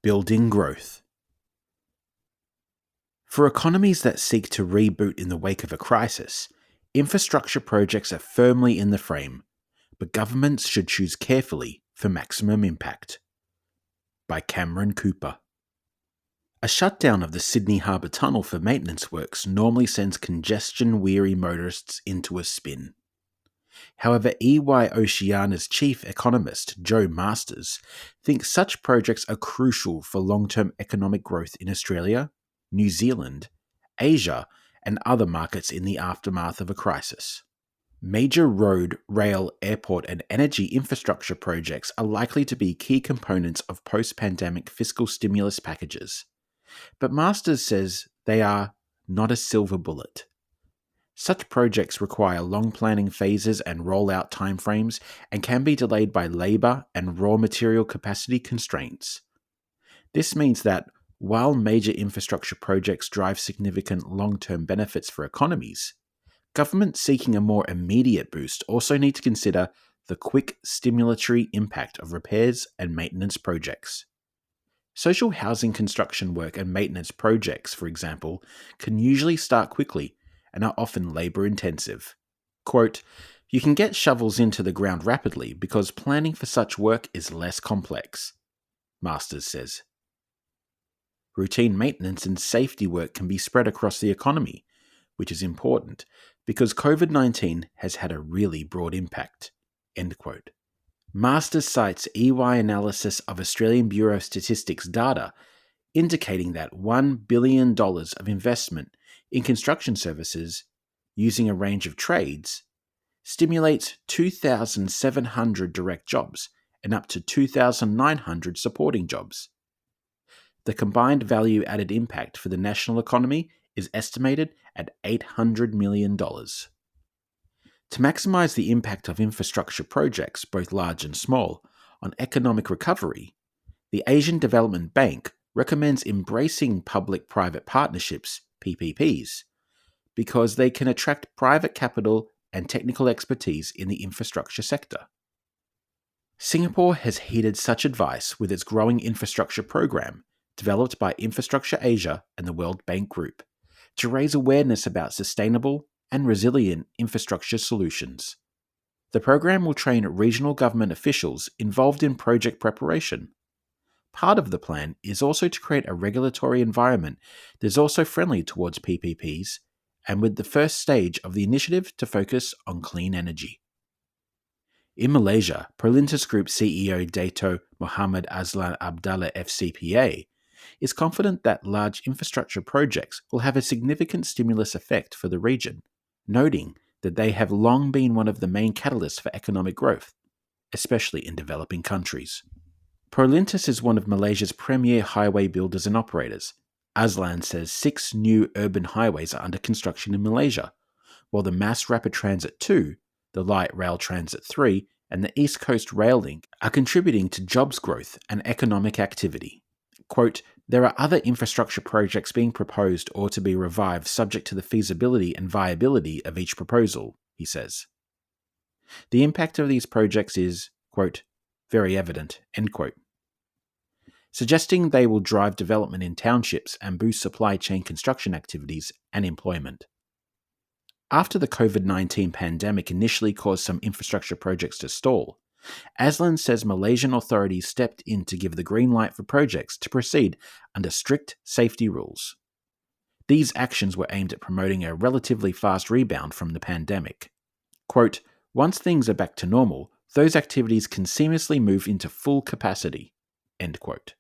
Building growth. For economies that seek to reboot in the wake of a crisis, infrastructure projects are firmly in the frame, but governments should choose carefully for maximum impact. By Cameron Cooper. A shutdown of the Sydney Harbour Tunnel for maintenance works normally sends congestion-weary motorists into a spin. However, EY Oceania's chief economist, Joe Masters, thinks such projects are crucial for long-term economic growth in Australia, New Zealand, Asia, and other markets in the aftermath of a crisis. Major road, rail, airport, and energy infrastructure projects are likely to be key components of post-pandemic fiscal stimulus packages. But Masters says they are not a silver bullet. Such projects require long planning phases and rollout timeframes and can be delayed by labour and raw material capacity constraints. This means that while major infrastructure projects drive significant long-term benefits for economies, governments seeking a more immediate boost also need to consider the quick stimulatory impact of repairs and maintenance projects. Social housing construction work and maintenance projects, for example, can usually start quickly and are often labour-intensive. Quote, "You can get shovels into the ground rapidly because planning for such work is less complex," Masters says. Routine maintenance and safety work can be spread across the economy, which is important because COVID-19 has had a really broad impact. End quote. Masters cites EY analysis of Australian Bureau of Statistics data indicating that $1 billion of investment in construction services using a range of trades stimulates 2,700 direct jobs and up to 2,900 supporting jobs. The combined value-added impact for the national economy is estimated at $800 million. To maximise the impact of infrastructure projects, both large and small, on economic recovery, the Asian Development Bank recommends embracing public-private partnerships, PPPs, because they can attract private capital and technical expertise in the infrastructure sector. Singapore has heeded such advice with its growing infrastructure program, developed by Infrastructure Asia and the World Bank Group, to raise awareness about sustainable and resilient infrastructure solutions. The program will train regional government officials involved in project preparation. Part of the plan is also to create a regulatory environment that is also friendly towards PPPs, and with the first stage of the initiative to focus on clean energy. In Malaysia, Prolintas Group CEO Dato Muhammad Azlan Abdallah FCPA is confident that large infrastructure projects will have a significant stimulus effect for the region, noting that they have long been one of the main catalysts for economic growth, especially in developing countries. Prolintas is one of Malaysia's premier highway builders and operators. Azlan says 6 new urban highways are under construction in Malaysia, while the Mass Rapid Transit 2, the Light Rail Transit 3, and the East Coast Rail Link are contributing to jobs growth and economic activity. Quote, "There are other infrastructure projects being proposed or to be revived subject to the feasibility and viability of each proposal," he says. The impact of these projects is, quote, "very evident," end quote, suggesting they will drive development in townships and boost supply chain construction activities and employment. After the COVID-19 pandemic initially caused some infrastructure projects to stall, Azlan says Malaysian authorities stepped in to give the green light for projects to proceed under strict safety rules. These actions were aimed at promoting a relatively fast rebound from the pandemic. Quote, "Once things are back to normal, those activities can seamlessly move into full capacity," end quote.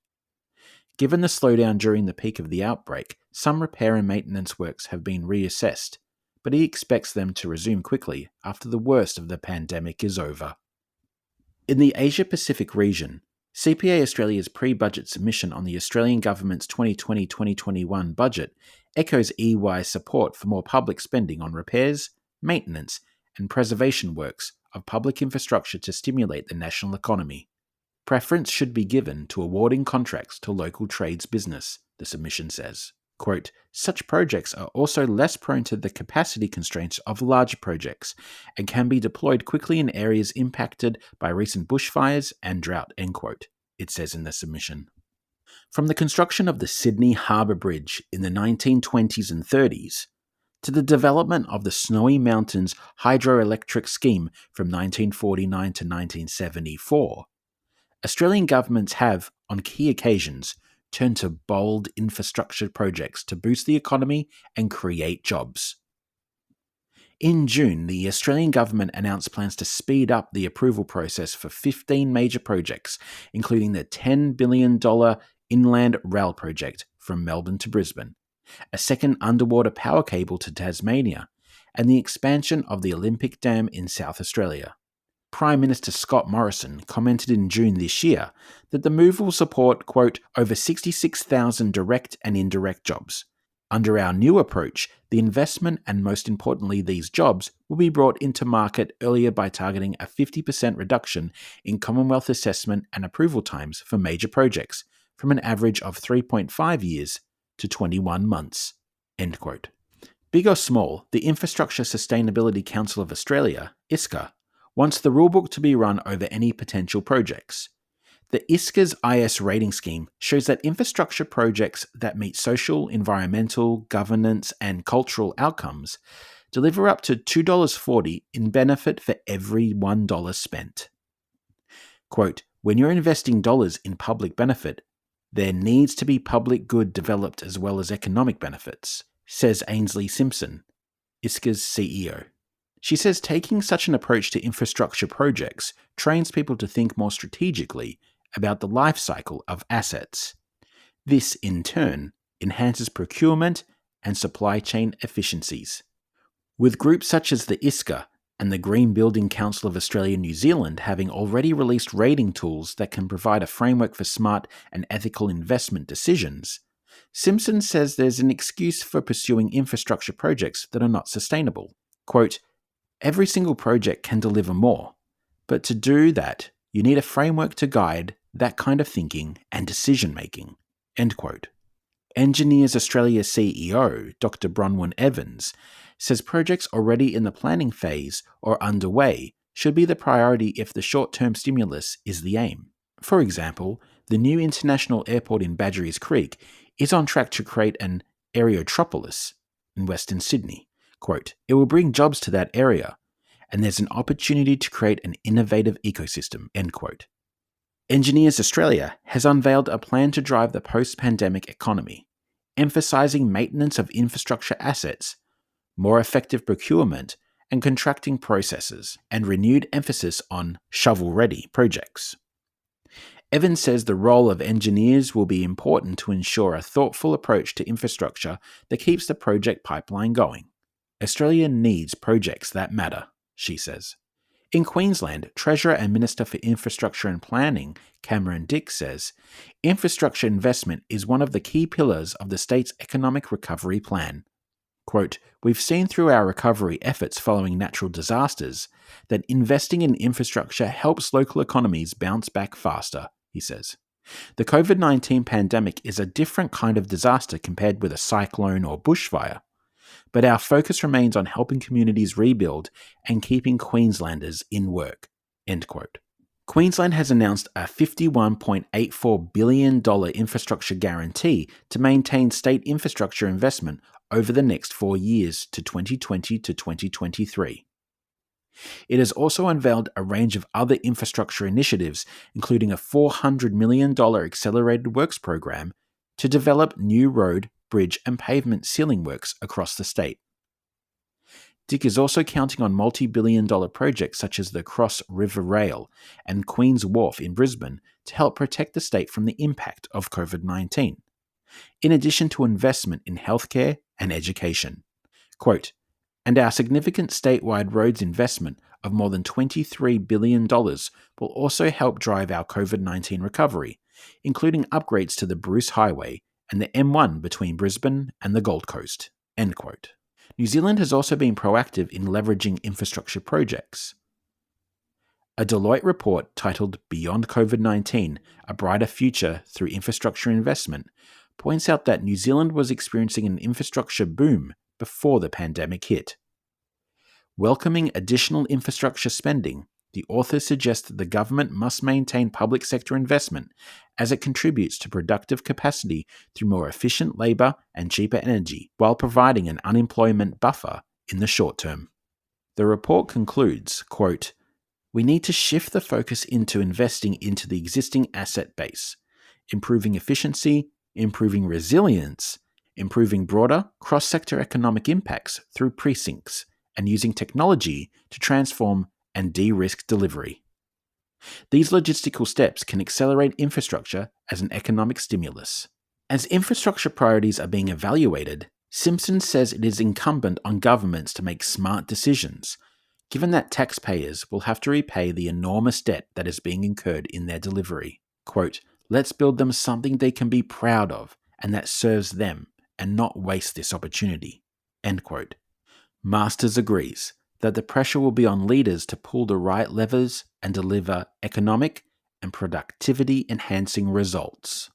Given the slowdown during the peak of the outbreak, some repair and maintenance works have been reassessed, but he expects them to resume quickly after the worst of the pandemic is over. In the Asia-Pacific region, CPA Australia's pre-budget submission on the Australian Government's 2020-2021 budget echoes EY's support for more public spending on repairs, maintenance, and preservation works of public infrastructure to stimulate the national economy. Preference should be given to awarding contracts to local trades business, the submission says. Quote, "Such projects are also less prone to the capacity constraints of larger projects and can be deployed quickly in areas impacted by recent bushfires and drought," end quote, it says in the submission. From the construction of the Sydney Harbour Bridge in the 1920s and 30s, to the development of the Snowy Mountains hydroelectric scheme from 1949 to 1974, Australian governments have, on key occasions, turned to bold infrastructure projects to boost the economy and create jobs. In June, the Australian government announced plans to speed up the approval process for 15 major projects, including the $10 billion Inland Rail project from Melbourne to Brisbane, a second underwater power cable to Tasmania, and the expansion of the Olympic Dam in South Australia. Prime Minister Scott Morrison commented in June this year that the move will support, quote, over 66,000 direct and indirect jobs. Under our new approach, the investment and most importantly these jobs will be brought into market earlier by targeting a 50% reduction in Commonwealth assessment and approval times for major projects, from an average of 3.5 years to 21 months. End quote. Big or small, the Infrastructure Sustainability Council of Australia, ISCA, wants the rulebook to be run over any potential projects. The ISCA's IS rating scheme shows that infrastructure projects that meet social, environmental, governance, and cultural outcomes deliver up to $2.40 in benefit for every $1 spent. Quote, when you're investing dollars in public benefit, there needs to be public good developed as well as economic benefits, says Ainsley Simpson, ISCA's CEO. She says taking such an approach to infrastructure projects trains people to think more strategically about the life cycle of assets. This, in turn, enhances procurement and supply chain efficiencies. With groups such as the ISCA and the Green Building Council of Australia and New Zealand having already released rating tools that can provide a framework for smart and ethical investment decisions, Simpson says there's an excuse for pursuing infrastructure projects that are not sustainable. Quote, every single project can deliver more, but to do that, you need a framework to guide that kind of thinking and decision-making. End quote. Engineers Australia CEO, Dr. Bronwyn Evans, says projects already in the planning phase or underway should be the priority if the short-term stimulus is the aim. For example, the new international airport in Badgerys Creek is on track to create an aerotropolis in Western Sydney. Quote, it will bring jobs to that area, and there's an opportunity to create an innovative ecosystem, end quote. Engineers Australia has unveiled a plan to drive the post-pandemic economy, emphasising maintenance of infrastructure assets, more effective procurement and contracting processes, and renewed emphasis on shovel-ready projects. Evans says the role of engineers will be important to ensure a thoughtful approach to infrastructure that keeps the project pipeline going. Australia needs projects that matter, she says. In Queensland, Treasurer and Minister for Infrastructure and Planning, Cameron Dick, says, infrastructure investment is one of the key pillars of the state's economic recovery plan. Quote, we've seen through our recovery efforts following natural disasters that investing in infrastructure helps local economies bounce back faster, he says. The COVID-19 pandemic is a different kind of disaster compared with a cyclone or bushfire, but our focus remains on helping communities rebuild and keeping Queenslanders in work, end quote. Queensland has announced a $51.84 billion infrastructure guarantee to maintain state infrastructure investment over the next 4 years to 2020 to 2023. It has also unveiled a range of other infrastructure initiatives, including a $400 million accelerated works program to develop new road, bridge and pavement ceiling works across the state. Dick is also counting on multi-billion-dollar projects such as the Cross River Rail and Queen's Wharf in Brisbane to help protect the state from the impact of COVID-19, in addition to investment in healthcare and education. Quote, and our significant statewide roads investment of more than $23 billion will also help drive our COVID-19 recovery, including upgrades to the Bruce Highway and the M1 between Brisbane and the Gold Coast, end quote. New Zealand has also been proactive in leveraging infrastructure projects. A Deloitte report titled Beyond COVID-19, A Brighter Future Through Infrastructure Investment points out that New Zealand was experiencing an infrastructure boom before the pandemic hit. Welcoming additional infrastructure spending, the authors suggest that the government must maintain public sector investment as it contributes to productive capacity through more efficient labour and cheaper energy, while providing an unemployment buffer in the short term. The report concludes, quote, "We need to shift the focus into investing into the existing asset base, improving efficiency, improving resilience, improving broader cross-sector economic impacts through precincts, and using technology to transform and de-risk delivery. These logistical steps can accelerate infrastructure as an economic stimulus." As infrastructure priorities are being evaluated, Simpson says it is incumbent on governments to make smart decisions, given that taxpayers will have to repay the enormous debt that is being incurred in their delivery. Quote, "Let's build them something they can be proud of and that serves them, and not waste this opportunity." End quote. Masters agrees that the pressure will be on leaders to pull the right levers and deliver economic and productivity-enhancing results.